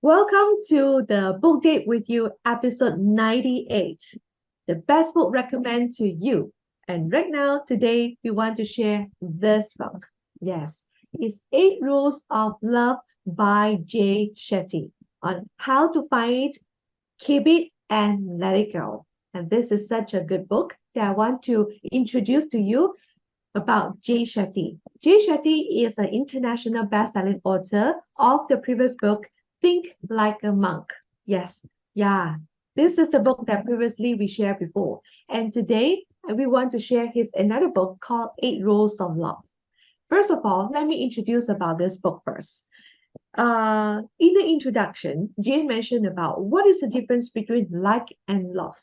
Welcome to the Book Date with You, episode 98. The best book recommend to you. And right now, today, we want to share this book. Yes, it's Eight Rules of Love by Shetty on how to find, keep it, and let it go. And this is such a good book that I want to introduce to you about Shetty. Shetty is an international best-selling author of the previous book, Think Like a Monk. Yes, yeah. This is the book that previously we shared before. And today we want to share his another book called Eight Rules of Love. First of all, let me introduce about this book first. In the introduction, Jay mentioned about what is the difference between like and love.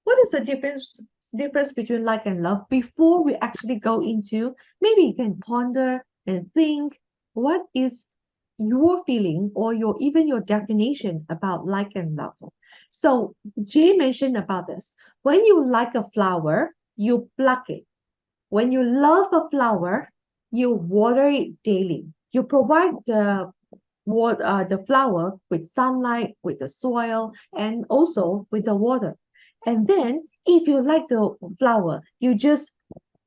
What is the difference between like and love before we actually go into maybe you can ponder and think what is your feeling or your definition about like and love. So Jay mentioned about this. When you like a flower, you pluck it. When you love a flower, you water it daily. You provide the flower with sunlight, with the soil, and also with the water. And then, if you like the flower, you just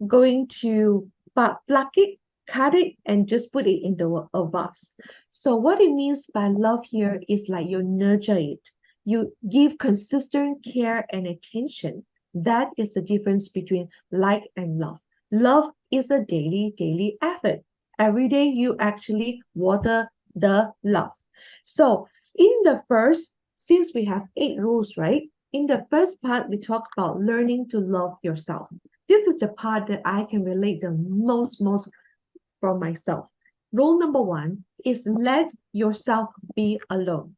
going to pluck it, cut it, and just put it in a vase. So what it means by love here is like you nurture it. You give consistent care and attention. That is the difference between like and love. Love is a daily effort. Every day you actually water the love. So in the first, since we have eight rules, right? In the first part, we talk about learning to love yourself. This is the part that I can relate the most from myself. Rule number one is let yourself be alone.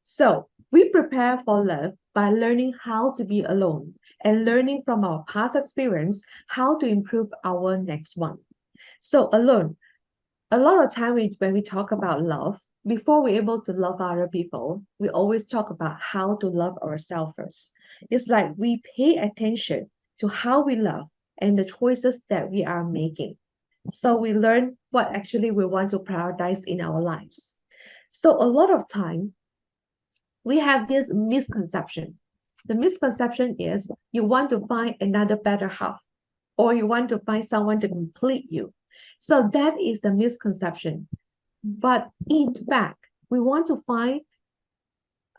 So we prepare for love by learning how to be alone and learning from our past experience how to improve our next one. So alone, a lot of time when we talk about love, before we're able to love other people, we always talk about how to love ourselves first. It's like we pay attention to how we love and the choices that we are making. So we learn what actually we want to prioritize in our lives. So a lot of time we have this misconception. The misconception is you want to find another better half or you want to find someone to complete you. So that is a misconception. But in fact, we want to find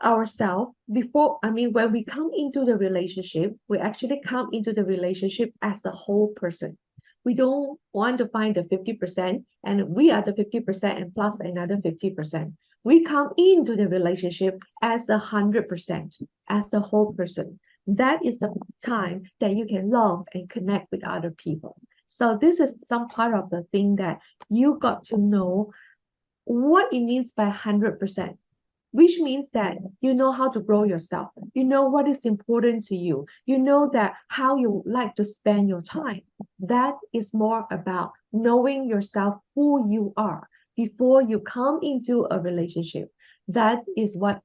ourselves before, I mean, when we come into the relationship, we actually come into the relationship as a whole person. We don't want to find the 50% and we are the 50% and plus another 50%. We come into the relationship as 100%, as a whole person. That is the time that you can love and connect with other people. So this is some part of the thing that you got to know what it means by 100%, which means that you know how to grow yourself. You know what is important to you. You know that how you like to spend your time. That is more about knowing yourself, who you are before you come into a relationship. That is what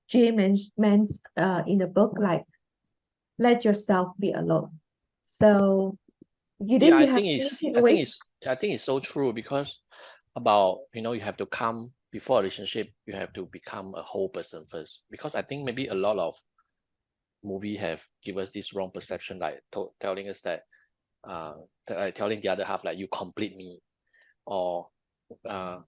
Jay meant in the book, like let yourself be alone. So you Yeah, did you have any takeaway? I think it's so true because about you have to come before a relationship, you have to become a whole person first. Because I think maybe a lot of movie have give us this wrong perception, like telling us that like telling the other half like you complete me, or uh,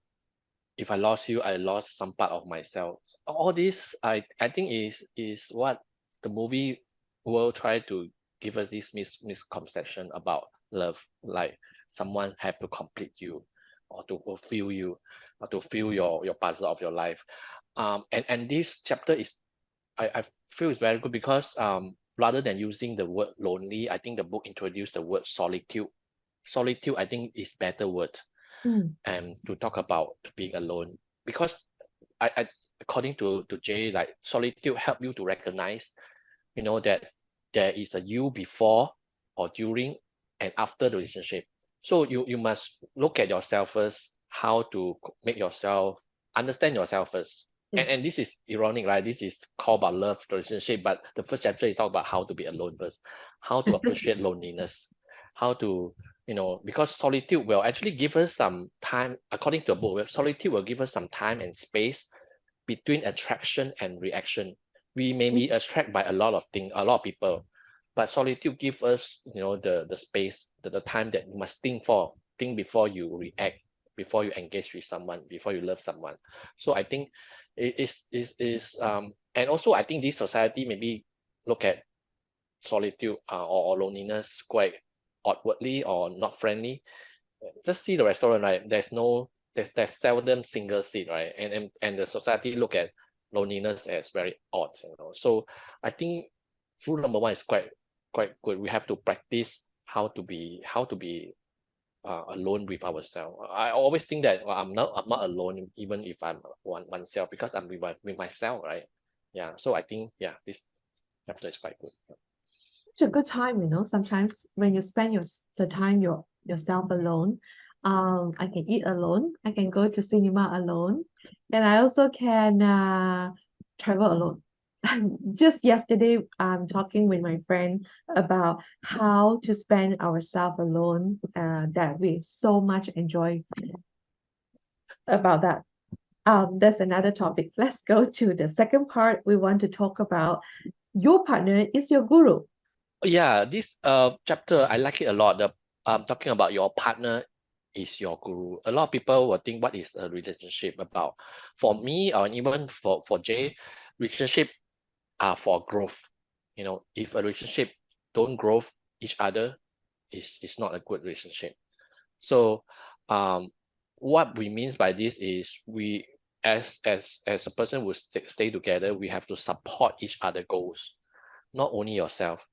if I lost you, I lost some part of myself. All this I think is what the movie will try to give us this misconception about love, like someone have to complete you or to fulfill you or to fill your puzzle of your life. And this chapter is I feel is very good because rather than using the word lonely, I think the book introduced the word solitude. Solitude I think is better word Mm, and to talk about being alone, because I according to Jay, like solitude help you to recognize that there is a you before or during and after the relationship. So you must look at yourself first, how to make yourself understand yourself first. And yes. this is ironic, right? This is called about love relationship, but the first chapter is talk about how to be alone first, how to appreciate loneliness, how to because solitude will actually give us some time. According to a book, solitude will give us some time and space between attraction and reaction. We may be attracted by a lot of things, a lot of people, but solitude gives us, the space, the time that you must think before you react, before you engage with someone, before you love someone. So I think it is and also I think this society maybe look at solitude or loneliness quite awkwardly or not friendly. Just see the restaurant, right? There's seldom single seat, right? And the society look at loneliness as very odd, So I think rule number one is quite good. We have to practice how to be alone with ourselves. I always think that, well, I'm not alone even if I'm oneself, because I'm with myself, right? Yeah. So I think, yeah, this chapter is quite good. It's a good time, sometimes when you spend the time yourself alone. I can eat alone, I can go to cinema alone, and I also can travel alone. Just yesterday, I'm talking with my friend about how to spend ourselves alone, that we so much enjoy about that. That's another topic. Let's go to the second part. We want to talk about your partner is your guru. Yeah, this chapter I like it a lot. The talking about your partner is your guru. A lot of people will think, what is a relationship about? For me, or even for Jay, relationship are for growth. If a relationship don't grow each other, is not a good relationship. So what we means by this is, we as a person who stay together, we have to support each other goals, not only yourself.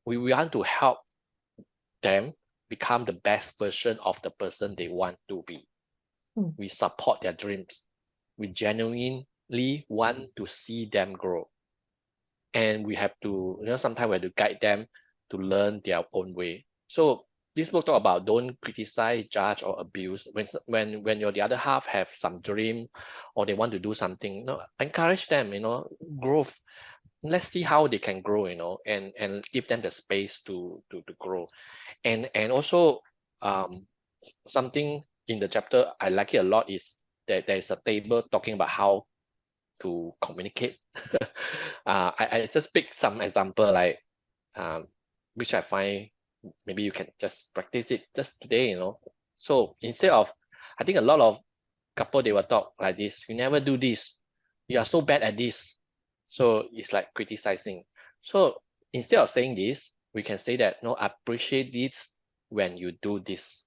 We want to help them become the best version of the person they want to be. Mm. We support their dreams. We genuinely want to see them grow. And we have to, sometimes we have to guide them to learn their own way. So this book talk about, don't criticize, judge, or abuse. When your the other half have some dream, or they want to do something, encourage them, growth. Let's see how they can grow, and give them the space to grow. And also, something in the chapter I like it a lot is that there is a table talking about how to communicate. I just pick some example, like, which I find maybe you can just practice it just today, So instead of, I think a lot of couple, they will talk like this: you never do this, you are so bad at this. So it's like criticizing. So instead of saying this, we can say that, no, I appreciate this when you do this.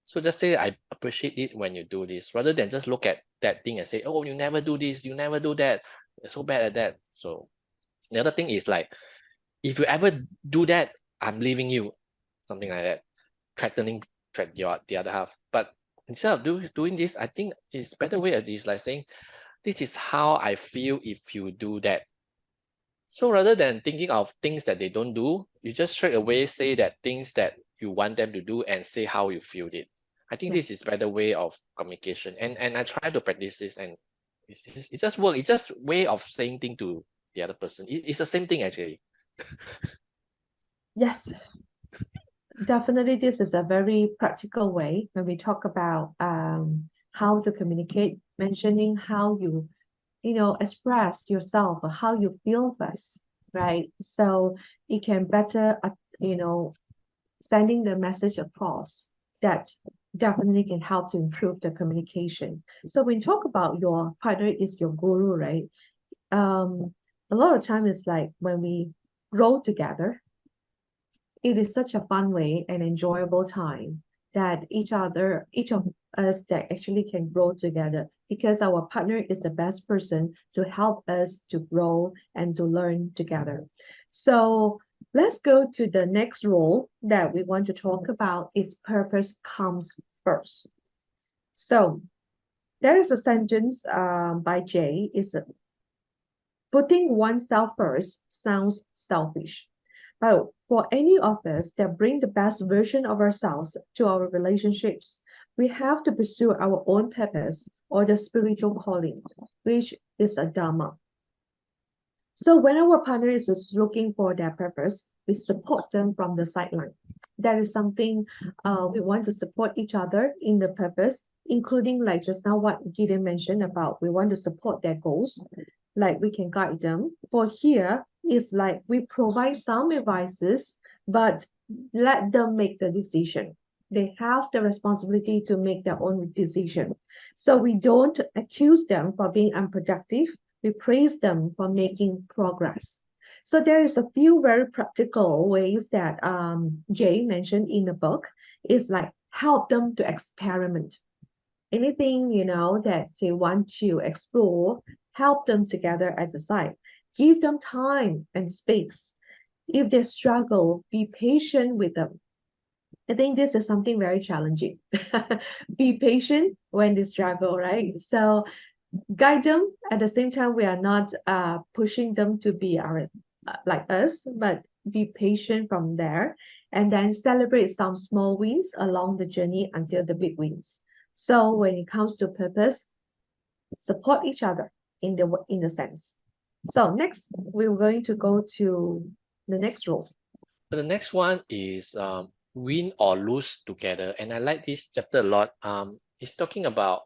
So just say, I appreciate it when you do this, rather than just look at that thing and say, oh, you never do this, you never do that, you're so bad at that. So the other thing is like, if you ever do that, I'm leaving you, something like that, threatening the other half. But instead of doing this, I think it's better way at this, like saying, this is how I feel if you do that. So rather than thinking of things that they don't do, you just straight away say that things that you want them to do, and say how you feel it. I think Yeah. this is better way of communication. And I try to practice this, and it's just work. It's just way of saying thing to the other person. It's the same thing actually. Yes, definitely. This is a very practical way when we talk about how to communicate, mentioning how you express yourself or how you feel first, right? So it can better, sending the message across, that definitely can help to improve the communication. So when you talk about your partner is your guru, right? Um, a lot of time it's like when we grow together, it is such a fun way and enjoyable time that each of us that actually can grow together, because our partner is the best person to help us to grow and to learn together. So let's go to the next role that we want to talk about is purpose comes first. So there is a sentence by Jay is putting oneself first sounds selfish. But for any of us that bring the best version of ourselves to our relationships, we have to pursue our own purpose or the spiritual calling, which is a dharma. So when our partner is looking for their purpose, we support them from the sideline. That is something we want to support each other in the purpose including like just now what Gideon mentioned about we want to support their goals, like we can guide them. For here is like we provide some advices, but let them make the decision. They have the responsibility to make their own decision. So we don't accuse them for being unproductive. We praise them for making progress. So there is a few very practical ways that Jay mentioned in the book is like help them to experiment. Anything, that they want to explore, help them together at the site. Give them time and space. If they struggle, be patient with them. I think this is something very challenging. Be patient when they struggle, right? So guide them. At the same time, we are not pushing them to be like us, but be patient from there, and then celebrate some small wins along the journey until the big wins. So when it comes to purpose, support each other in the sense. So next, we're going to go to the next rule. The next one is win or lose together, and I like this chapter a lot. It's talking about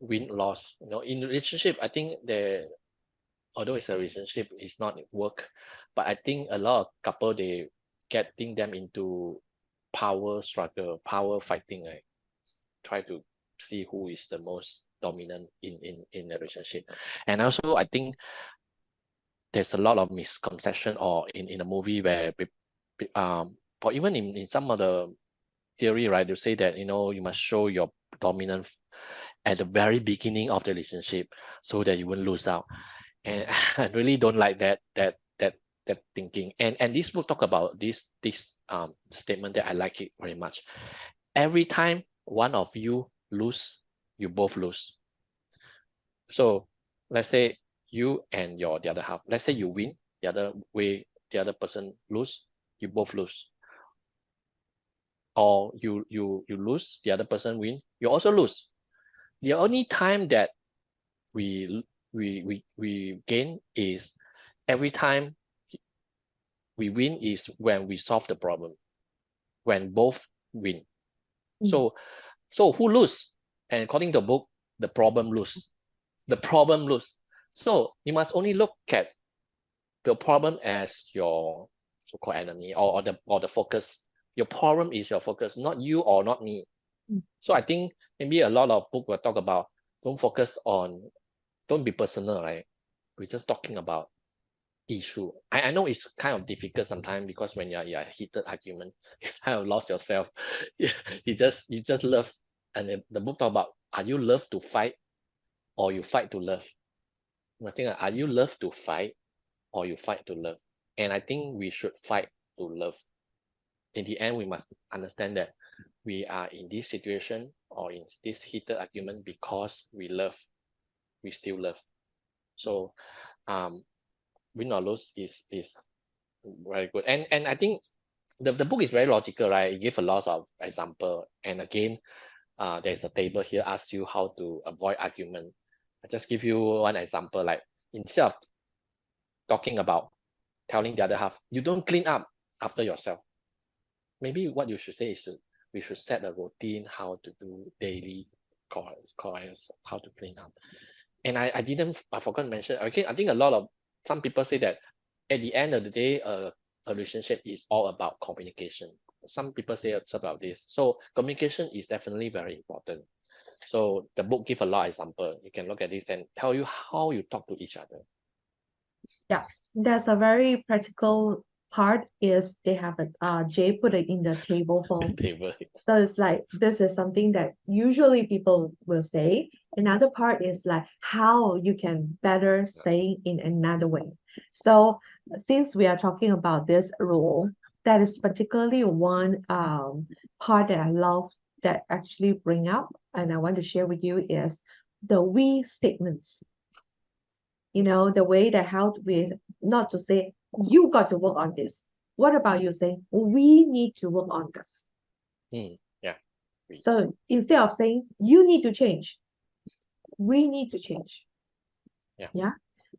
win loss. In relationship, I think although it's a relationship, it's not work, but I think a lot of couple they getting them into power struggle, power fighting, right? Try to see who is the most dominant in a relationship. And also I think there's a lot of misconception or in a movie where or even in some of the theory, right, they say that you must show your dominance at the very beginning of the relationship so that you won't lose out. And I really don't like that thinking. And this book talk about this statement that I like it very much. Every time one of you lose, you both lose. So let's say you and the other half, let's say you win, the other person lose, you both lose. Or you lose, the other person win, you also lose. The only time that we gain is every time we win is when we solve the problem, when both win. So who lose? And according to the book, the problem lose. The problem lose. So you must only look at the problem as your so-called enemy or the focus. Your problem is your focus, not you or not me. So I think maybe a lot of book will talk about don't be personal, right? We're just talking about issue. I know it's kind of difficult sometimes because when you're heated argument, you kind of lost yourself. you just love, and the book talk about, are you love to fight or you fight to love? You must think, are you love to fight or you fight to love? And I think we should fight to love. In the end, we must understand that we are in this situation or in this heated argument because we love, we still love. So win or lose is very good. And I think the book is very logical, right? It gives a lot of example. And again, there's a table here asks you how to avoid argument. I just give you one example, like instead of talking about telling the other half, you don't clean up after yourself. Maybe what you should say is we should set a routine how to do daily chores, how to clean up. And I forgot to mention, okay, I think some people say that at the end of the day, a relationship is all about communication. Some people say it's about this. So communication is definitely very important. So the book give a lot of example. You can look at this and tell you how you talk to each other. Yeah, that's a very practical part is they have it, Jay put it in the table form. Table. So it's like this is something that usually people will say. Another part is like how you can better say in another way. So since we are talking about this rule, that is particularly one part that I love that actually bring up and I want to share with you is the we statements. The way that how we not to say you got to work on this. What about you saying we need to work on this? Yeah. So instead of saying you need to change, we need to change. Yeah.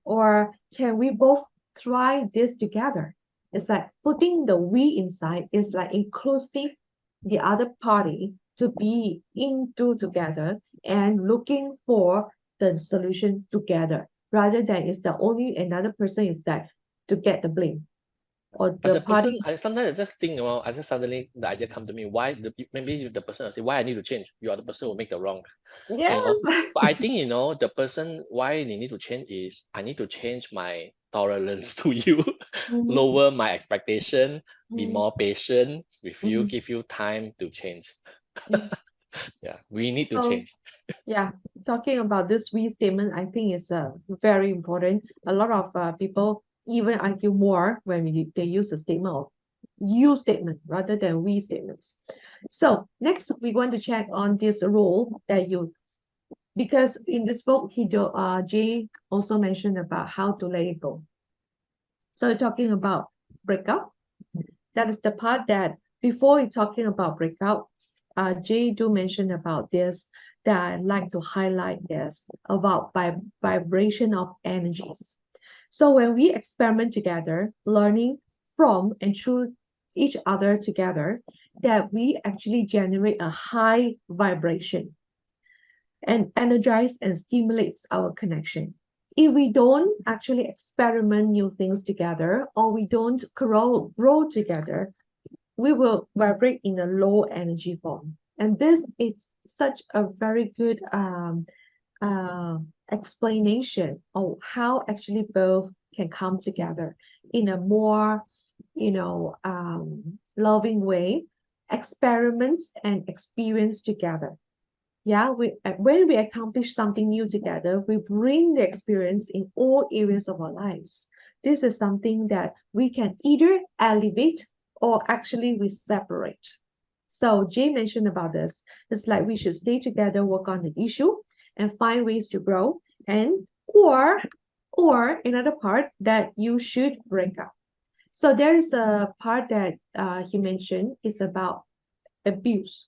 Or can we both try this together? It's like putting the we inside is like inclusive the other party to be into together and looking for the solution together, rather than it's the only another person is that to get the blame or But the the person, party. sometimes I just think, I just suddenly the idea come to me. Why maybe the person will say, why I need to change? You are the person who make the wrong, Yes. But I think the person why you need to change is I need to change my tolerance to you, Mhm, lower my expectation, be mhm, more patient with you, mhm, give you time to change. mhm. Yeah, we need to So change. yeah, talking about this we statement, I think is very important. A lot of people even argue more when they use the statement of you statement rather than we statements. So next, we want to check on this role that you, because in this book, Jay also mentioned about how to let it go. So talking about breakup, that is the part that before we talking about breakup, Jay do mention about this that I like to highlight this about vibration of energies. So when we experiment together, learning from and through each other together, that we actually generate a high vibration and energize and stimulates our connection. If we don't actually experiment new things together or we don't grow together, we will vibrate in a low energy form. And this is such a very good uh, explanation of how actually both can come together in a more, loving way, experiments and experience together. Yeah, when we accomplish something new together, we bring the experience in all areas of our lives. This is something that we can either elevate or actually we separate. So Jay mentioned about this. It's like we should stay together, work on the issue, and find ways to grow. And or another part that you should break up. So there is a part that he mentioned is about abuse.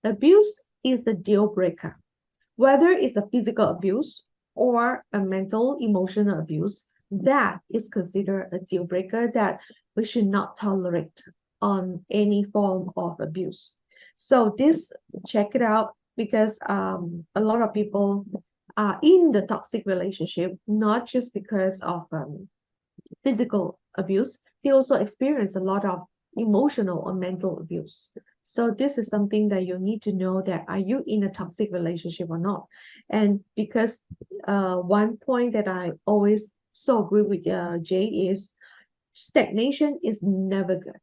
Abuse is a deal breaker. Whether it's a physical abuse or a mental, emotional abuse, that is considered a deal breaker that we should not tolerate on any form of abuse. So this, check it out because a lot of people are in the toxic relationship, not just because of physical abuse, they also experience a lot of emotional or mental abuse. So this is something that you need to know that are you in a toxic relationship or not? And because one point that I always so agree with Jay is stagnation is never good.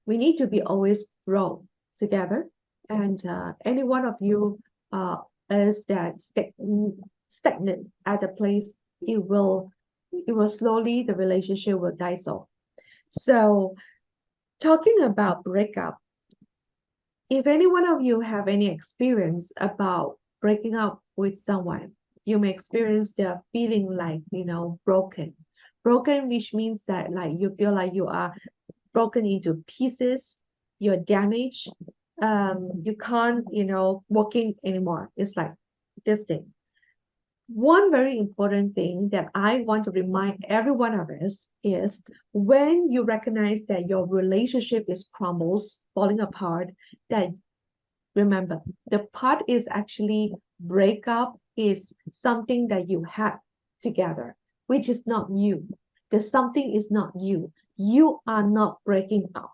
We need to be always grow together. And any one of you is that stagnant at a place, it will slowly the relationship will die off. So talking about breakup, if any one of you have any experience about breaking up with someone, you may experience the feeling like broken, which means that like you feel like you are broken into pieces, you're damaged, you can't working anymore. It's like this thing. One very important thing that I want to remind every one of us is when you recognize that your relationship is crumbles, falling apart, that remember the part is actually breakup is something that you had together, which is not you. The something is not you. You are not breaking up.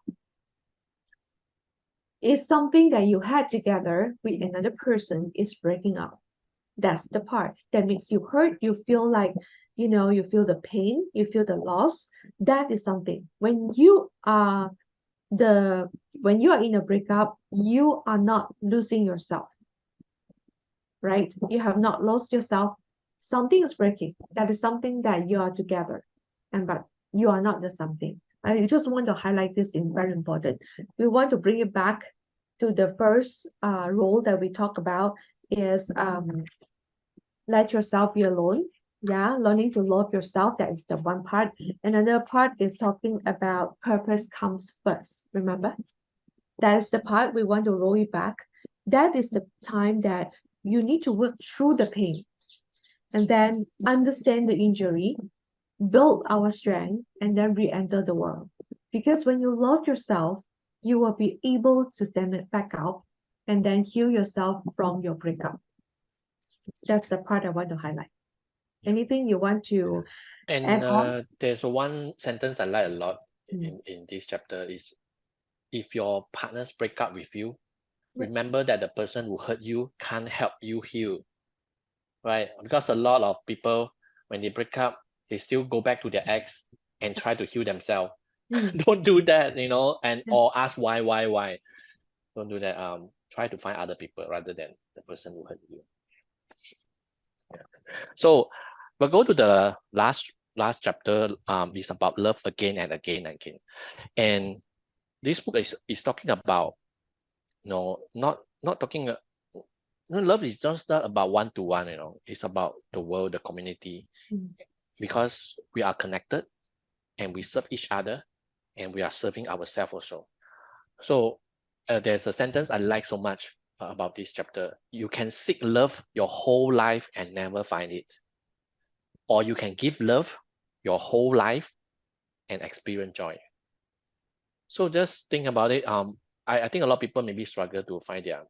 It's something that you had together with another person is breaking up. That's the part that makes you hurt. You feel like, you feel the pain, you feel the loss. That is something. When you are in a breakup, you are not losing yourself, right? You have not lost yourself. Something is breaking. That is something that you are together. But you are not the something. I just want to highlight this in very important. We want to bring it back to the first role that we talk about is let yourself be alone. Yeah, learning to love yourself. That is the one part. Another part is talking about purpose comes first. Remember? That is the part we want to roll it back. That is the time that you need to work through the pain and then understand the injury, build our strength, and then re-enter the world. Because when you love yourself, you will be able to stand it back up and then heal yourself from your breakup. That's the part I want to highlight. Anything you want to add And on? there's one sentence I like a lot Mm. in this chapter is, if your partners break up with you, Yep. remember that the person who hurt you can't help you heal, right? Because a lot of people, when they break up, they still go back to their ex and try to heal themselves. Mm. Don't do that, and or Yes. ask why. Don't do that. Try to find other people rather than the person who hurt you. So we'll go to the last chapter. Is about love again and again and again. And this book is talking about, not talking. Love is just not about one to one. It's about the world, the community, Mm. because we are connected and we serve each other, and we are serving ourselves also. So there's a sentence I like so much about this chapter. You can seek love your whole life and never find it, or you can give love your whole life and experience joy. So just think about it. I think a lot of people maybe struggle to find their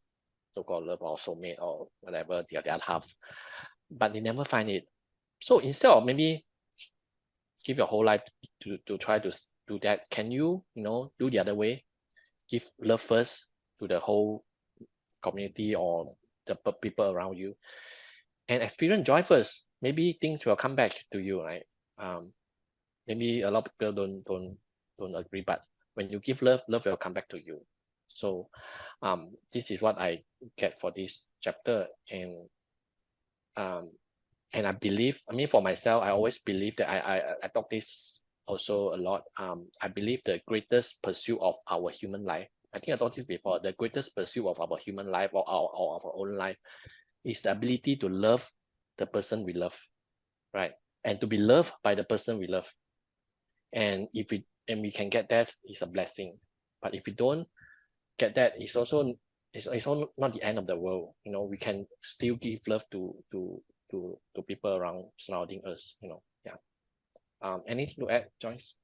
so-called love or soulmate or whatever the other half, but they never find it. So instead of maybe give your whole life to try to do that, can do the other way? Give love first to the whole community or the people around you, and experience joy first. Maybe things will come back to you, right? Maybe a lot of people don't agree, but when you give love, love will come back to you. So this is what I get for this chapter. Um, and I believe, I mean, for myself, I always believe that I talk this also a lot. I believe the greatest pursuit of our human life, I think I talked this before, the greatest pursuit of our human life, or of our own life, is the ability to love the person we love, right? And to be loved by the person we love. And if we can get that, it's a blessing. But if we don't get that, it's also not the end of the world. We can still give love to people around surrounding us. Yeah. Anything to add, Joyce?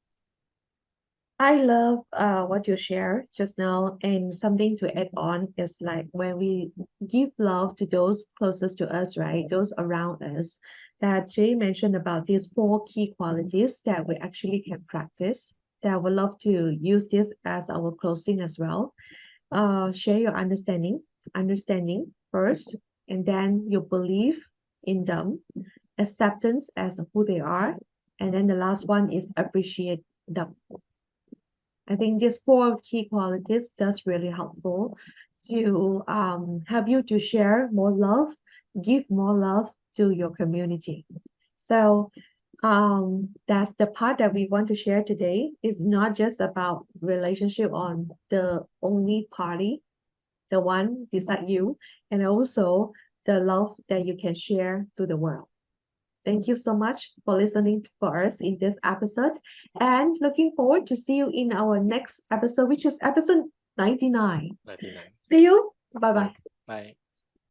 I love what you shared just now, and something to add on is like when we give love to those closest to us, right? Those around us, that Jay mentioned about these four key qualities that we actually can practice. That I would love to use this as our closing as well. Share your understanding first, and then your belief in them, acceptance as who they are, and then the last one is appreciate them. I think these four key qualities that's really helpful to help you to share more love, give more love to your community. So that's the part that we want to share today. It's not just about relationship on the only party, the one beside you, and also the love that you can share to the world. Thank you so much for listening for us in this episode, and looking forward to see you in our next episode, which is episode 99. 99. See you. Bye Bye. bye. Bye.